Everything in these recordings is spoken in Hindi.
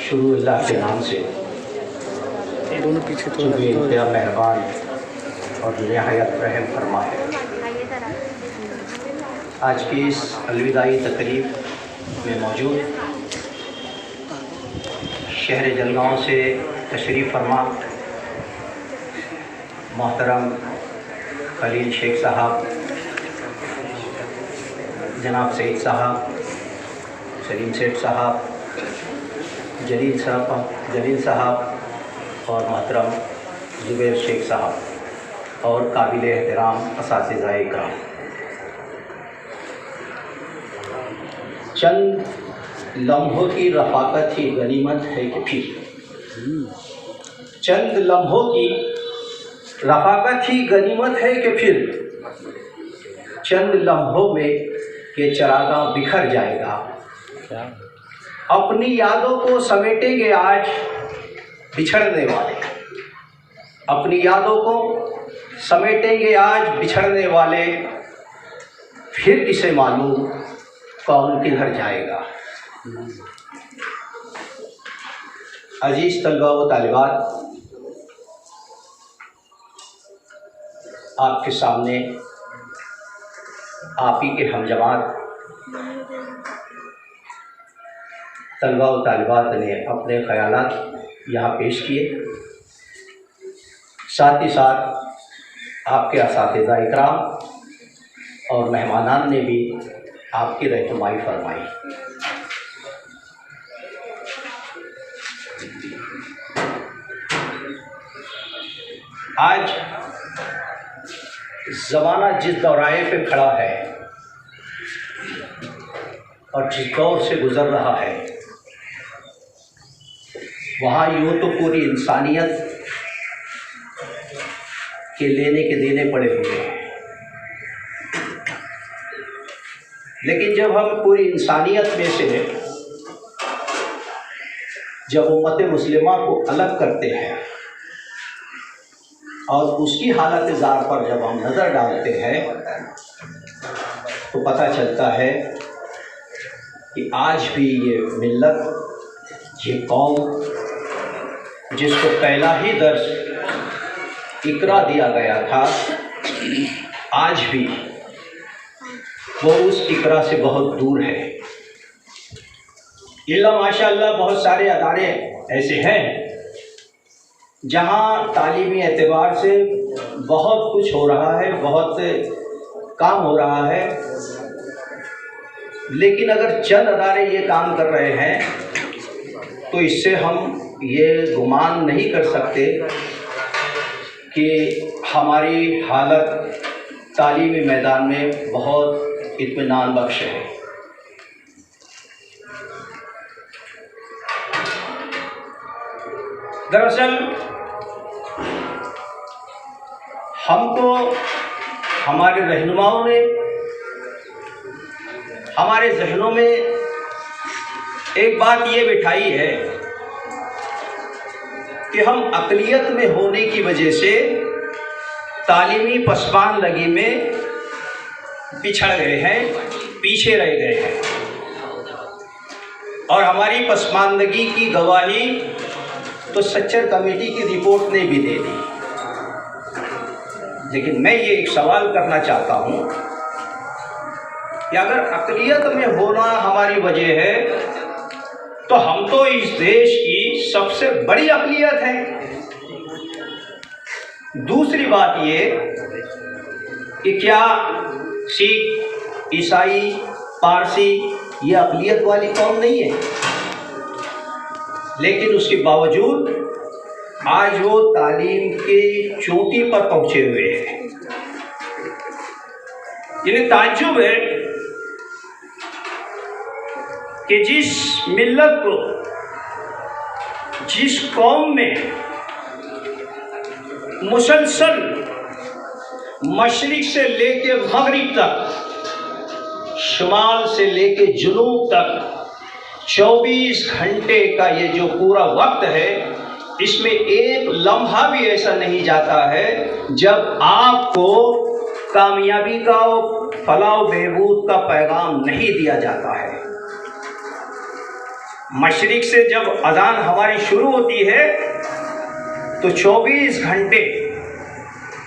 शुरू अल्लाह के नाम से दोनों पीछे जो बेइंतहा मेहरबान और निहायत रहम फरमा है। आज की इस अलविदाई तकरीब में मौजूद शहर जलगांव से तशरीफ़ फरमा मोहतरम खलील शेख साहब, जनाब सईद साहब, सलीम सेठ साहब, जलील साहब और मोहतरम ज़ुबैर शेख साहब और काबिल एहतराम असातिज़ाए इकराम, चंद लम्हों की रफ़ाकत ही गनीमत है कि फिर चंद लम्हों की रफ़ाकत ही गनीमत है कि फिर चंद लम्हों में के चरागां बिखर जाएगा। अपनी यादों को समेटेंगे आज बिछड़ने वाले, अपनी यादों को समेटेंगे आज बिछड़ने वाले, फिर किसे मालूम कौन किधर जाएगा। अजीज़ तलबा व तालिबात, आपके सामने आप ही के हमजमात तलबा व तालिबात ने अपने ख़यालात यहाँ पेश किए। साथ ही साथ आपके असातिज़ा इकराम और मेहमानान ने भी आपकी रहनुमाई फरमाई। आज ज़माना जिस दौराहे पे खड़ा है और जिस दौर से गुज़र रहा है, वहाँ यूँ तो पूरी इंसानियत के लेने के देने पड़े हुए हैं, लेकिन जब हम पूरी इंसानियत में से जब उम्मत मुस्लिमा को अलग करते हैं और उसकी हालत ज़ार पर जब हम नज़र डालते हैं तो पता चलता है कि आज भी ये मिल्लत, ये कौम जिसको पहला ही दर्स इकरा दिया गया था, आज भी वो उस इकरा से बहुत दूर है। इल्ला माशाअल्लाह बहुत सारे अदारे ऐसे हैं जहाँ तालीमी एतबार से बहुत कुछ हो रहा है, बहुत काम हो रहा है, लेकिन अगर चंद अदारे ये काम कर रहे हैं तो इससे हम ये गुमान नहीं कर सकते कि हमारी हालत तालीमी मैदान में बहुत इत्मीनान बख्श है। दरअसल हमको हमारे रहनुमाओं ने हमारे जहनों में एक बात ये बिठाई है कि हम अक़लियत में होने की वजह से तालीमी पसमानदगी में पिछड़ गए हैं, पीछे रह गए हैं, और हमारी पसमानदगी की गवाही तो सच्चर कमेटी की रिपोर्ट ने भी दे दी। लेकिन मैं ये एक सवाल करना चाहता हूँ कि अगर अक़लियत में होना हमारी वजह है तो हम तो इस देश की सबसे बड़ी अक़लियत है। दूसरी बात ये कि क्या सिख, ईसाई, पारसी ये अक़लियत वाली कौम नहीं है, लेकिन उसके बावजूद आज वो तालीम की चोटी पर पहुँचे हुए हैं। इन्हें ताज्जुब है कि जिस मिल्लत को, जिस कौम में मुसलसल मशरिक से लेके मगरिब तक, शुमाल से लेके जुनूब तक 24 घंटे का ये जो पूरा वक्त है, इसमें एक लम्हा भी ऐसा नहीं जाता है जब आपको कामयाबी का, फलाह बहबूद का पैगाम नहीं दिया जाता है। मशरिक से जब अजान हमारी शुरू होती है तो 24 घंटे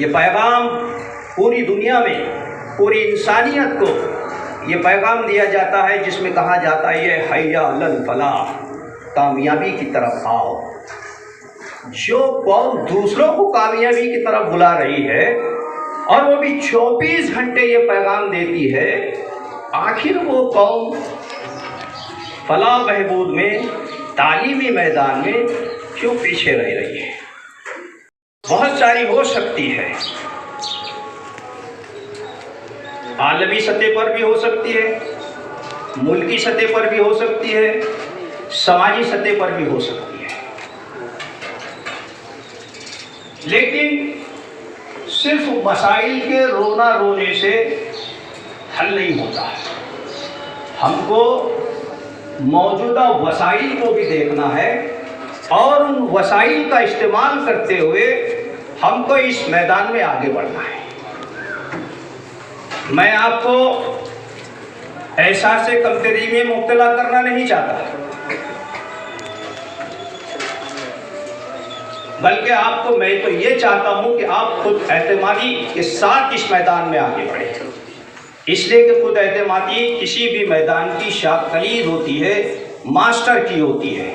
ये पैगाम पूरी दुनिया में, पूरी इंसानियत को ये पैगाम दिया जाता है, जिसमें कहा जाता है ये हय्या अलल फलाह, कामयाबी की तरफ आओ। जो कौम दूसरों को कामयाबी की तरफ बुला रही है और वो भी 24 घंटे ये पैगाम देती है, आखिर वो कौम फलाह बहबूद में, तालीमी मैदान में क्यों पीछे रह रही है? बहुत सारी हो सकती है, आलमी सतह पर भी हो सकती है, मुल्की सतह पर भी हो सकती है, समाजी सतह पर भी हो सकती है, लेकिन सिर्फ मसाइल के रोना रोने से हल नहीं होता है। हमको मौजूदा वसाइल को भी देखना है और उन वसाइल का इस्तेमाल करते हुए हमको इस मैदान में आगे बढ़ना है। मैं आपको एहसास कमतरी में मुब्तला करना नहीं चाहता, बल्कि आपको मैं तो ये चाहता हूं कि आप खुद एतमादी के साथ इस मैदान में आगे बढ़े। इसलिए कि खुद एतमादी किसी भी मैदान की शाकलीद होती है, मास्टर की होती है,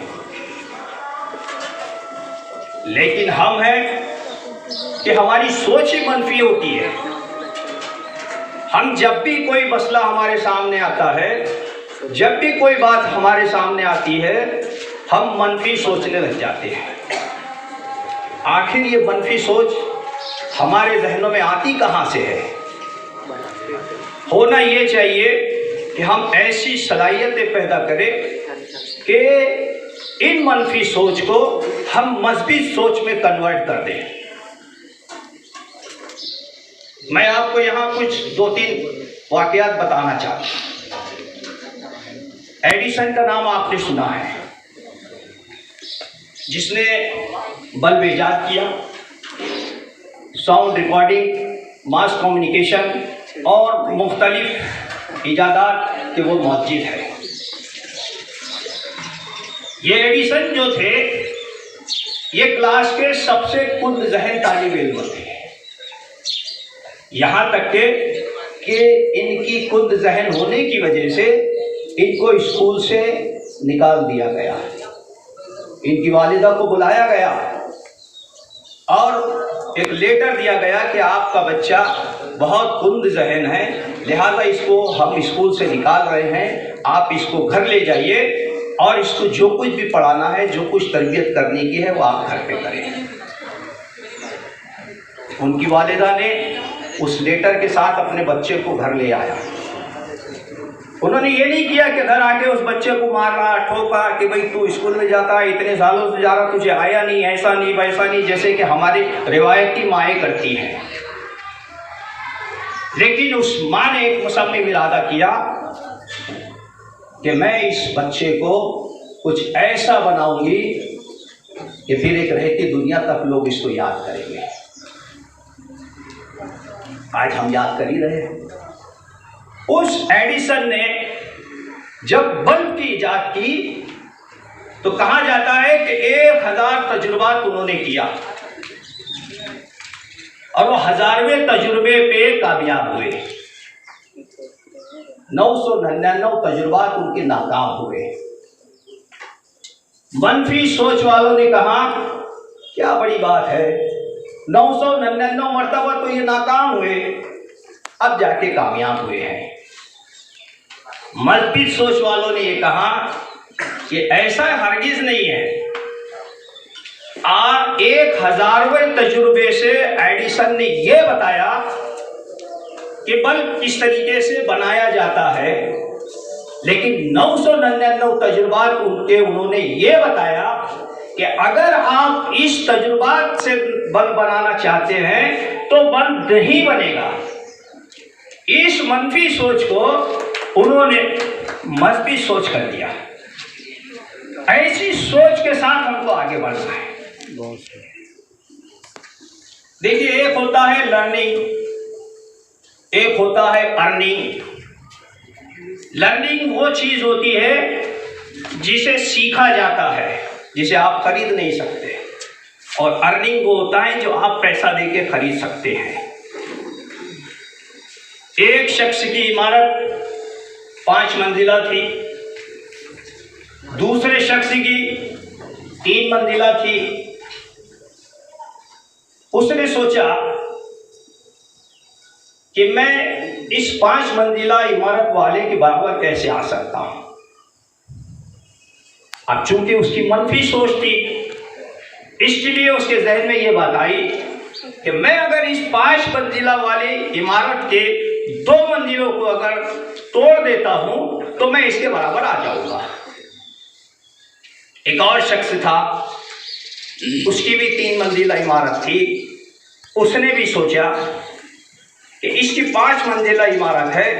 लेकिन हम हैं कि हमारी सोच ही मनफी होती है। हम जब भी कोई मसला हमारे सामने आता है, जब भी कोई बात हमारे सामने आती है, हम मनफी सोचने लग जाते हैं। आखिर ये मनफी सोच हमारे जहनों में आती कहाँ से है? होना ये चाहिए कि हम ऐसी सलाहियतें पैदा करें कि इन मनफी सोच को हम मज़बूत सोच में कन्वर्ट कर दें। मैं आपको यहाँ कुछ 2-3 वाक़यात बताना चाहता हूँ। एडिसन का नाम आपने सुना है, जिसने बल्ब ईजाद किया, साउंड रिकॉर्डिंग, मास कम्युनिकेशन और मुख्तलिफ इजादात के वो मौजूद है। ये एडिसन जो थे, ये क्लास के सबसे कुंद जहन तालिब इल्म थे। यहाँ तक कि इनकी कुंद जहन होने की वजह से इनको स्कूल से निकाल दिया गया। इनकी वालिदा को बुलाया गया और एक लेटर दिया गया कि आपका बच्चा बहुत कुंद जहन है, लिहाजा इसको हम स्कूल से निकाल रहे हैं, आप इसको घर ले जाइए और इसको जो कुछ भी पढ़ाना है, जो कुछ तरबियत करने की है, वो आप घर पे करें। उनकी वालिदा ने उस लेटर के साथ अपने बच्चे को घर ले आया। उन्होंने ये नहीं किया कि घर आके उस बच्चे को मारना, ठोका कि भाई तू स्कूल में जाता है, इतने सालों से जा रहा, तुझे आया नहीं, ऐसा नहीं वैसा नहीं, जैसे कि हमारी रिवायती माएँ करती हैं। लेकिन उस माँ ने एक मुसम्मिम इरादा किया कि मैं इस बच्चे को कुछ ऐसा बनाऊंगी कि फिर एक रहती दुनिया तक लोग इसको याद करेंगे। आज हम याद कर ही रहे हैं। उस एडिसन ने जब बल्ब की इजाद की तो कहा जाता है कि 1000 तजुर्बात उन्होंने किया और वो 1000वें तजुर्बे पे कामयाब हुए। 999 तजुर्बात उनके नाकाम हुए। मनफी सोच वालों ने कहा क्या बड़ी बात है, 999 मरतबा तो ये नाकाम हुए, अब जाके कामयाब हुए हैं। मजबूत सोच वालों ने ये कहा कि ऐसा हरगिज नहीं है। 1000वें तजुर्बे से एडिसन ने ये बताया कि बल्ब किस तरीके से बनाया जाता है, लेकिन 999 तजुर्बात उन्होंने ये बताया कि अगर आप इस तजुर्बात से बल्ब बनाना चाहते हैं तो बल्ब नहीं बनेगा। इस मनफी सोच को उन्होंने मजबूत सोच कर दिया। ऐसी सोच के साथ हमको आगे बढ़ना है। देखिए, एक होता है लर्निंग, एक होता है अर्निंग। लर्निंग वो चीज होती है जिसे सीखा जाता है, जिसे आप खरीद नहीं सकते, और अर्निंग वो होता है जो आप पैसा देके खरीद सकते हैं। एक शख्स की इमारत 5 मंजिला थी, दूसरे शख्स की 3 मंजिला थी। उसने सोचा कि मैं इस 5 मंजिला इमारत वाले के बराबर कैसे आ सकता हूं। अब चूंकि उसकी मनफी सोच थी, इसलिए उसके जहन में ये बात आई कि मैं अगर इस 5 मंजिला वाली इमारत के 2 मंजिलों को अगर तोड़ देता हूं तो मैं इसके बराबर आ जाऊंगा। एक और शख्स था, उसकी भी 3 मंजिला इमारत थी। उसने भी सोचा कि इसकी 5 मंजिला इमारत है,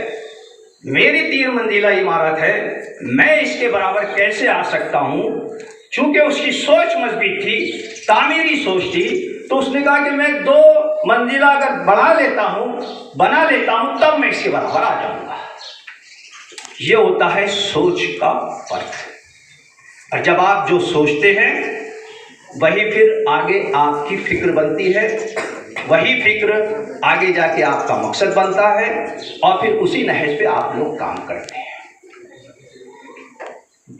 मेरी 3 मंजिला इमारत है, मैं इसके बराबर कैसे आ सकता हूं। चूंकि उसकी सोच मजबूत थी, तामीरी सोच थी, तो उसने कहा कि मैं 2 मंजिला अगर बना लेता हूं तब मैं इसके बराबर आ जाऊंगा। ये होता है सोच का फर्क। और जब आप जो सोचते हैं वही फिर आगे आपकी फिक्र बनती है, वही फिक्र आगे जाके आपका मकसद बनता है, और फिर उसी नहज पे आप लोग काम करते हैं।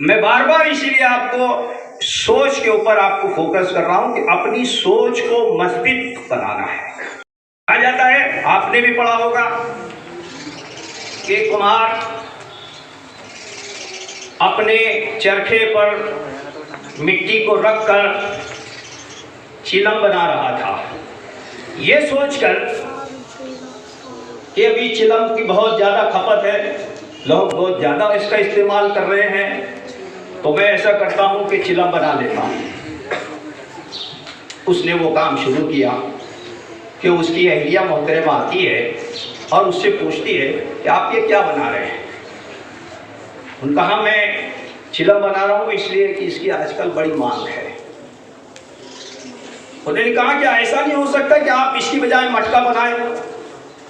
मैं बार बार इसीलिए आपको सोच के ऊपर आपको फोकस कर रहा हूं कि अपनी सोच को मजबूत बनाना है। कहा जाता है, आपने भी पढ़ा होगा कि कुम्हार अपने चरखे पर मिट्टी को रखकर चिलम बना रहा था, ये सोचकर कि अभी चिलम की बहुत ज़्यादा खपत है, लोग बहुत ज़्यादा इसका इस्तेमाल कर रहे हैं, तो मैं ऐसा करता हूँ कि चिलम बना लेता हूँ। उसने वो काम शुरू किया कि उसकी अहलिया मोहतरमा आती है और उससे पूछती है कि आप ये क्या बना रहे हैं। उनका कहा, मैं चिलम बना रहा हूँ इसलिए कि इसकी आजकल बड़ी मांग है। उन्होंने कहा कि ऐसा नहीं हो सकता कि आप इसकी बजाय मटका बनाएं,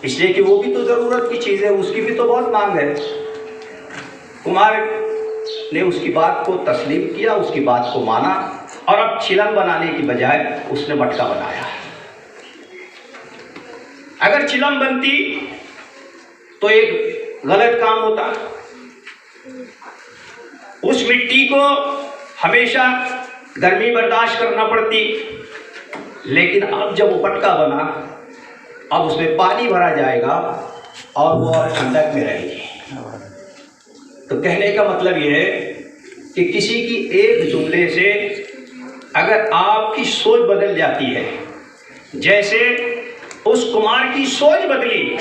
इसलिए कि वो भी तो ज़रूरत की चीज़ है, उसकी भी तो बहुत मांग है। कुम्हार ने उसकी बात को तस्लीम किया, उसकी बात को माना, और अब चिलम बनाने की बजाय उसने मटका बनाया। अगर चिलम बनती तो एक गलत काम होता, उस मिट्टी को हमेशा गर्मी बर्दाश्त करना पड़ती, लेकिन अब जब वो मटका बना, अब उसमें पानी भरा जाएगा और वो ठंडक में रहेगी। तो कहने का मतलब यह है कि किसी की एक जुमले से अगर आपकी सोच बदल जाती है, जैसे उस कुम्हार की सोच बदली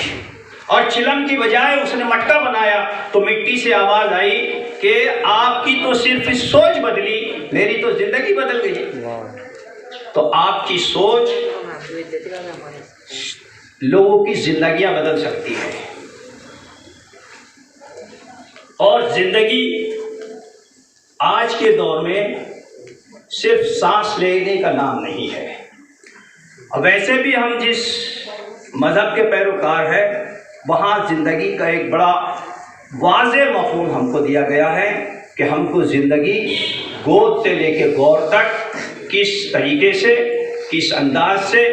और चिलम की बजाय उसने मटका बनाया, तो मिट्टी से आवाज आई कि आपकी तो सिर्फ सोच बदली, मेरी तो जिंदगी बदल गई। तो आपकी सोच लोगों की जिंदगियां बदल सकती है, और जिंदगी आज के दौर में सिर्फ सांस लेने का नाम नहीं है। और वैसे भी हम जिस मज़हब के पैरोकार हैं, वहाँ ज़िंदगी का एक बड़ा वाज़ेह मफ़हूम हमको दिया गया है कि हमको ज़िंदगी गोद से लेकर गौर तक किस तरीके से, किस अंदाज से,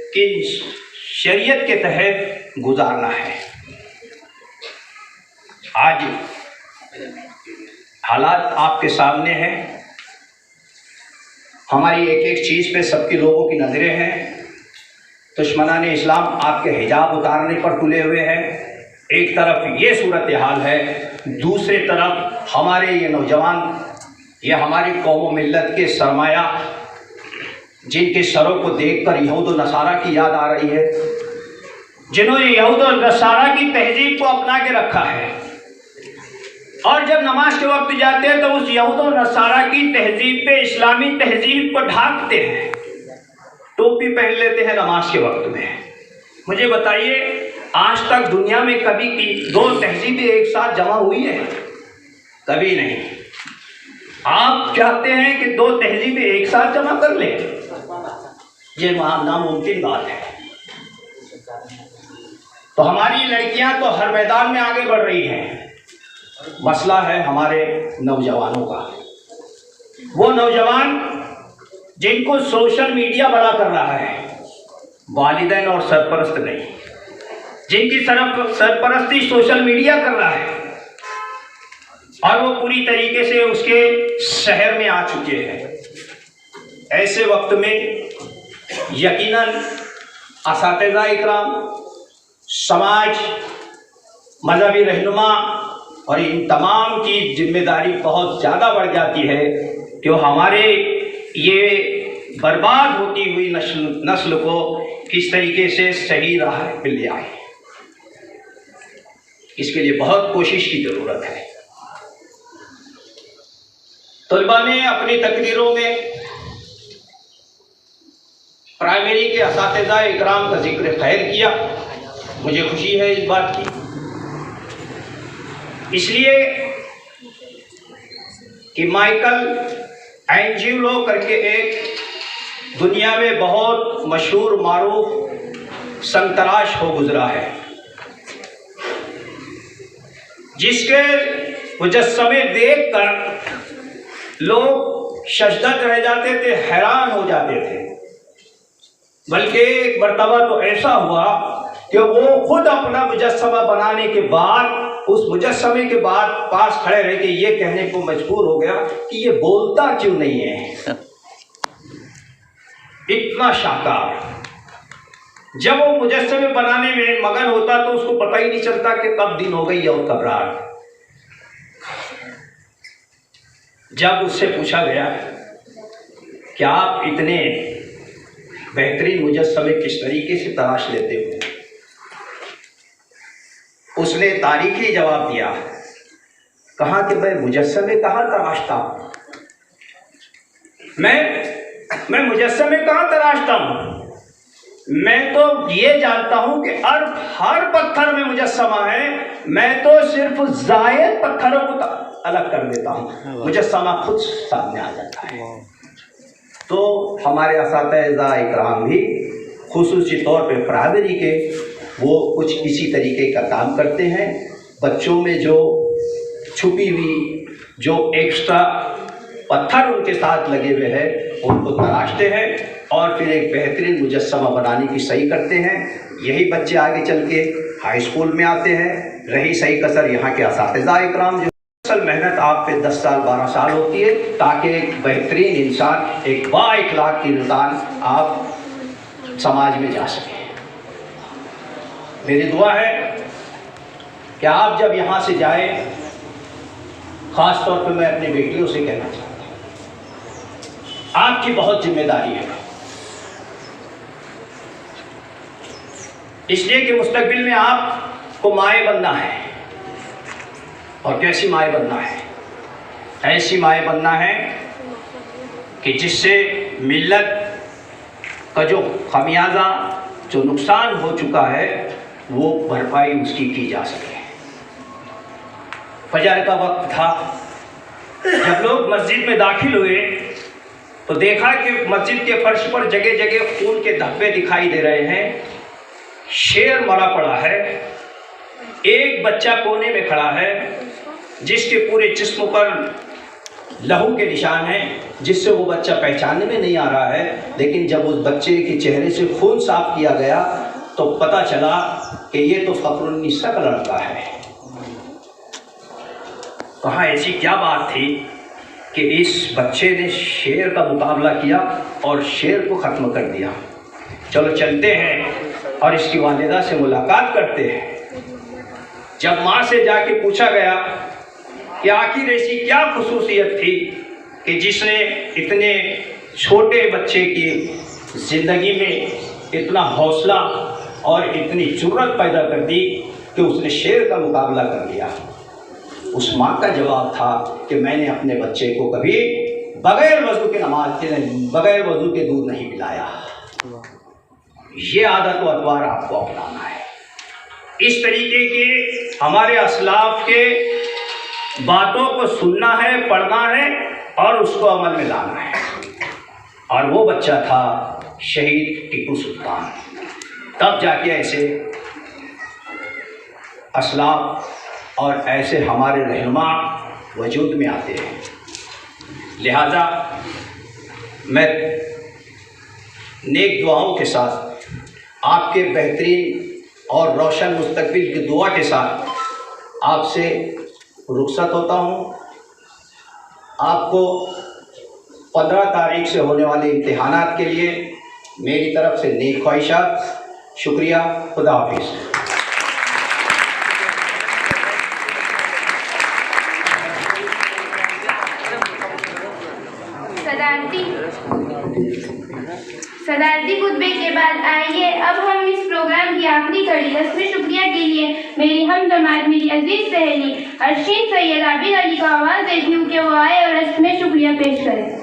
किस शरीयत के तहत गुजारना है। आज हालात आपके सामने हैं, हमारी एक एक चीज़ पे सबके लोगों की नज़रें हैं। दुश्मनाने इस्लाम आपके हिजाब उतारने पर तुले हुए हैं। एक तरफ ये सूरत हाल है, दूसरी तरफ हमारे ये नौजवान, ये हमारी कौम व मिल्लत के सरमाया, जिनके सरों को देखकर यहूद व नसारा की याद आ रही है, जिन्होंने यहूद और नसारा की तहजीब को अपना के रखा है, और जब नमाज के वक्त जाते हैं तो उस यहूद और नसारा की तहजीब पे इस्लामी तहजीब को ढांकते हैं, टोपी पहन लेते हैं नमाज के वक्त में। मुझे बताइए, आज तक दुनिया में कभी की 2 तहजीबें एक साथ जमा हुई है? कभी नहीं। आप चाहते हैं कि 2 तहजीबें एक साथ जमा कर लें? ये नामुमकिन बात है। तो हमारी लड़कियां तो हर मैदान में आगे बढ़ रही हैं, मसला है हमारे नौजवानों का। वो नौजवान जिनको सोशल मीडिया बड़ा कर रहा है, वालिदैन और सरपरस्त नहीं, जिनकी सरपरस्ती सोशल मीडिया कर रहा है और वो पूरी तरीके से उसके शहर में आ चुके हैं। ऐसे वक्त में यकीनन असातिज़ा इकराम, समाज, मजहबी रहनुमा और इन तमाम की जिम्मेदारी बहुत ज़्यादा बढ़ जाती है कि वो हमारे ये बर्बाद होती हुई नस्ल को किस तरीके से सही राह पे ले आए। इसके लिए बहुत कोशिश की ज़रूरत है। तलबा ने अपनी तकरीरों में प्राइमरी के असातिज़ा इकराम का जिक्र खैर किया। मुझे खुशी है इस बात की, इसलिए कि माइकल एंजिलो करके एक दुनिया में बहुत मशहूर मारूफ संतराश हो गुजरा है, जिसके मुजस्समे देखकर लोग शशदत रह जाते थे, हैरान हो जाते थे। बल्कि एक मर्तबा तो ऐसा हुआ कि वो खुद अपना मुजस्समा बनाने के बाद, उस मुजस्समे के बाद पास खड़े रह के ये कहने को मजबूर हो गया कि ये बोलता क्यों नहीं है। इतना शाहकार। जब वो मुजस्समे बनाने में मगन होता तो उसको पता ही नहीं चलता कि कब दिन हो गई और कब रात। जब उससे पूछा गया कि आप इतने बेहतरीन मुजस्समे किस तरीके से तलाश लेते हो, उसने तारीखी जवाब दिया। कहा कि मैं मुजस्समे कहाँ तराशता हूँ, मैं मुजस्समे कहाँ तराशता हूँ। मैं तो ये जानता हूँ कि हर पत्थर में मुजस्समा है। मैं तो सिर्फ ज़ायद पत्थरों को अलग कर देता हूँ, मुजस्समा खुद सामने आ जाता है। तो हमारे असातिज़ा इकराम भी खुसूसी तौर पे प्राइमरी के वो कुछ इसी तरीके का काम करते हैं। बच्चों में जो छुपी हुई जो एक्स्ट्रा पत्थर उनके साथ लगे हुए हैं उनको तराशते हैं और फिर एक बेहतरीन मुजस्समा बनाने की सही करते हैं। यही बच्चे आगे चल के हाई स्कूल में आते हैं। रही सही कसर यहाँ के असातिज़ा इकराम, जो असल मेहनत आप पे 10 साल 12 साल होती है ताकि एक बेहतरीन इंसान, एक बाइखलाक इंसान आप समाज में जा सके। मेरी दुआ है कि आप जब यहाँ से जाए, ख़ास तौर पे मैं अपनी बेटियों से कहना चाहता हूँ, आपकी बहुत जिम्मेदारी है, इसलिए कि मुस्तकबिल में आपको माए बनना है। और कैसी माए बनना है? ऐसी माए बनना है कि जिससे मिल्लत का जो खमियाजा, जो नुकसान हो चुका है, वो भरपाई उसकी की जा सके। फजर का वक्त था, जब लोग मस्जिद में दाखिल हुए तो देखा कि मस्जिद के फर्श पर जगह जगह खून के धब्बे दिखाई दे रहे हैं। शेर मरा पड़ा है। एक बच्चा कोने में खड़ा है जिसके पूरे जिस्म पर लहू के निशान हैं, जिससे वो बच्चा पहचानने में नहीं आ रहा है। लेकिन जब उस बच्चे के चेहरे से खून साफ किया गया तो पता चला कि ये तो फ़खरुन्निसा का लड़का है। कहाँ ऐसी क्या बात थी कि इस बच्चे ने शेर का मुकाबला किया और शेर को ख़त्म कर दिया। चलो चलते हैं और इसकी वालिदा से मुलाकात करते हैं। जब माँ से जाके पूछा गया कि आखिर ऐसी क्या खुसूसियत थी कि जिसने इतने छोटे बच्चे की ज़िंदगी में इतना हौसला और इतनी जुर्रत पैदा कर दी कि उसने शेर का मुकाबला कर लिया। उस माँ का जवाब था कि मैंने अपने बच्चे को कभी बगैर वज़ू के नमाज के बगैर वज़ू के दूध नहीं पिलाया। ये आदत व अतवार आपको अपनाना है। इस तरीके के हमारे असलाफ के बातों को सुनना है, पढ़ना है और उसको अमल में लाना है। और वो बच्चा था शहीद टीपू सुल्तान। तब जाके ऐसे असलाफ और ऐसे हमारे रहनुमा वजूद में आते हैं लिहाजा मैं नेक दुआओं के साथ आपके बेहतरीन और रोशन मुस्तकबिल की दुआ के साथ आपसे रुखसत होता हूँ। आपको 15 तारीख से होने वाले इम्तिहानात के लिए मेरी तरफ से नेक ख्वाहिशात। शुक्रिया। खुदा हाफिज़। सदारती खुतबे के बाद आइए अब हम इस प्रोग्राम की आखिरी कड़ी रस्मी शुक्रिया के लिए मेरी हम जमात मेरी अजीज सहेली अर्शीद सैयद आबिद अली को आवाज़ देती हूँ कि वो आए और रस्मी शुक्रिया पेश करें।